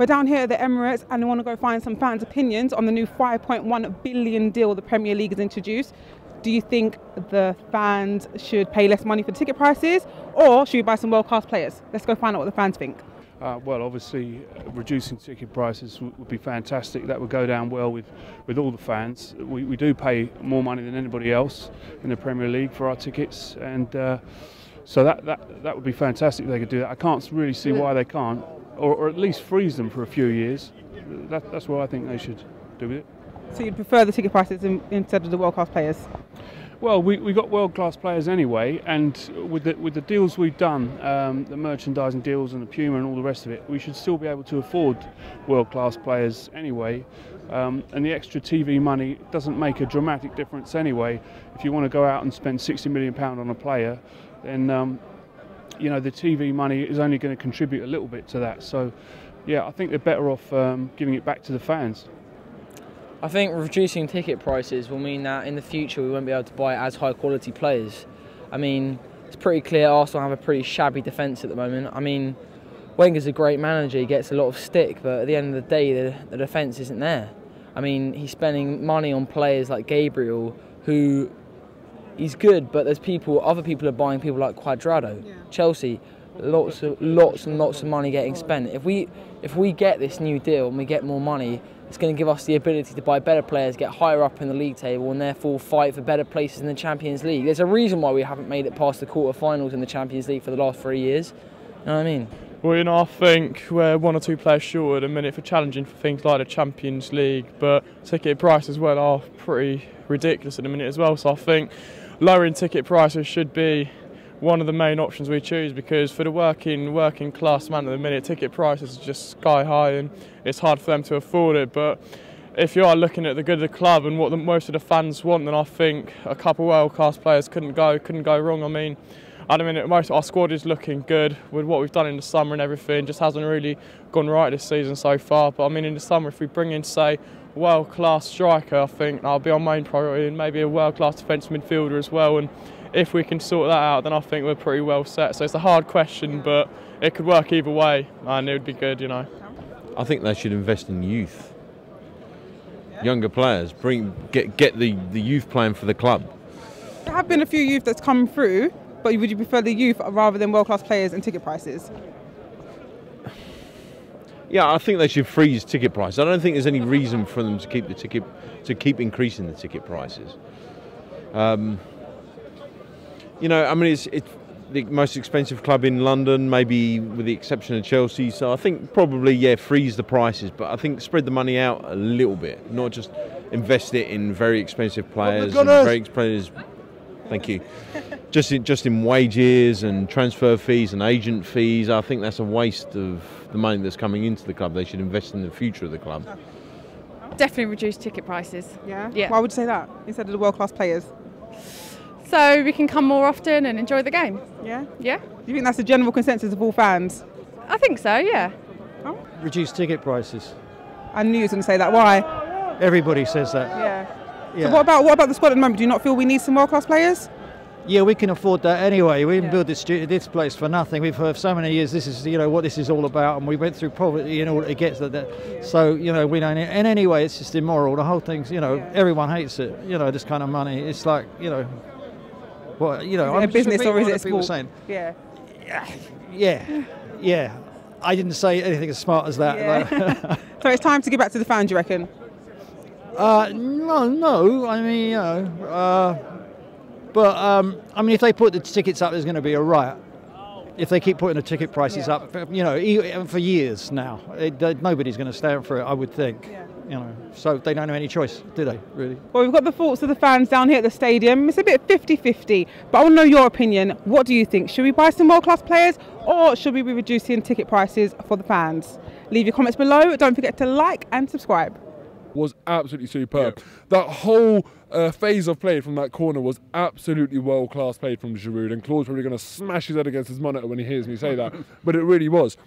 We're down here at the Emirates and we want to go find some fans' opinions on the new £5.1 billion deal the Premier League has introduced. Do you think the fans should pay less money for ticket prices, or should we buy some world-class players? Let's go find out what the fans think. Well, obviously, reducing ticket prices would be fantastic. That would go down well with all the fans. We do pay more money than anybody else in the Premier League for our tickets, and so that would be fantastic if they could do that. I can't really see why they can't, or at least freeze them for a few years. That's what I think they should do with it. So you'd prefer the ticket prices instead of the world-class players? Well, we got world-class players anyway, and with the deals we've done, the merchandising deals and the Puma and all the rest of it, we should still be able to afford world-class players anyway. And the extra TV money doesn't make a dramatic difference anyway. If you want to go out and spend £60 million on a player, then you know, the TV money is only going to contribute a little bit to that. So, yeah, I think they're better off giving it back to the fans. I think reducing ticket prices will mean that in the future we won't be able to buy as high quality players. I mean, it's pretty clear Arsenal have a pretty shabby defence at the moment. I mean, Wenger's a great manager, he gets a lot of stick, but at the end of the day the defence isn't there. I mean, he's spending money on players like Gabriel, who he's good, but there's other people are buying people like Cuadrado, Chelsea. Lots and lots of money getting spent. If we get this new deal and we get more money, it's going to give us the ability to buy better players, get higher up in the league table, and therefore fight for better places in the Champions League. There's a reason why we haven't made it past the quarter-finals in the Champions League for the last 3 years. You know what I mean? Well, you know, I think we're 1 or 2 players short at the minute for challenging for things like the Champions League, but ticket prices as well are pretty ridiculous at the minute as well. So I think lowering ticket prices should be one of the main options we choose, because for the working class man at the minute, ticket prices are just sky high and it's hard for them to afford it. But if you are looking at the good of the club and what most of the fans want, then I think a couple of world-class players couldn't go wrong. I mean, at the minute, most of our squad is looking good with what we've done in the summer and everything. Just hasn't really gone right this season so far. But I mean, in the summer, if we bring in, say, a world-class striker, I think that'll be our main priority, and maybe a world-class defensive midfielder as well. And if we can sort that out, then I think we're pretty well set. So it's a hard question, but it could work either way, and it would be good, you know. I think they should invest in youth, younger players. Get the youth playing for the club. There have been a few youth that's come through, but would you prefer the youth rather than world-class players and ticket prices? Yeah, I think they should freeze ticket prices. I don't think there's any reason for them to keep increasing the ticket prices. You know, I mean, it's the most expensive club in London, maybe with the exception of Chelsea. So I think probably, yeah, freeze the prices, but I think spread the money out a little bit, not just invest it in very expensive players. Thank you. Just in wages and transfer fees and agent fees. I think that's a waste of the money that's coming into the club. They should invest in the future of the club. Definitely reduce ticket prices. Yeah? Yeah. Why would you say that instead of the world-class players? So we can come more often and enjoy the game. Yeah? Yeah. Do you think that's the general consensus of all fans? I think so, yeah. Oh? Reduce ticket prices. I knew you were going to say that. Why? Everybody says that. Yeah. So what about the squad at the moment? Do you not feel we need some world-class players? Yeah, we can afford that anyway. We didn't build this place for nothing. We've heard so many years this is, you know, what this is all about, and we went through poverty in order to get to that. Yeah. So, you know, we don't. And anyway, it's just immoral. The whole thing's, you know, everyone hates it. You know, this kind of money. It's like, you know, well, you know, is it a business or is it sport? Saying. Yeah. Yeah. I didn't say anything as smart as that. Yeah. So it's time to give back to the fans, you reckon? No. I mean, you know. But I mean, if they put the tickets up, there's going to be a riot. If they keep putting the ticket prices up, you know, for years now, nobody's going to stand for it, I would think. Yeah. You know, so they don't have any choice, do they? Really? Well, we've got the thoughts of the fans down here at the stadium. It's a bit 50-50, but I want to know your opinion. What do you think? Should we buy some world-class players, or should we be reducing ticket prices for the fans? Leave your comments below. Don't forget to like and subscribe. Was absolutely superb. Yeah. That whole phase of play from that corner was absolutely world-class played from Giroud, and Claude's probably going to smash his head against his monitor when he hears me say that, but it really was.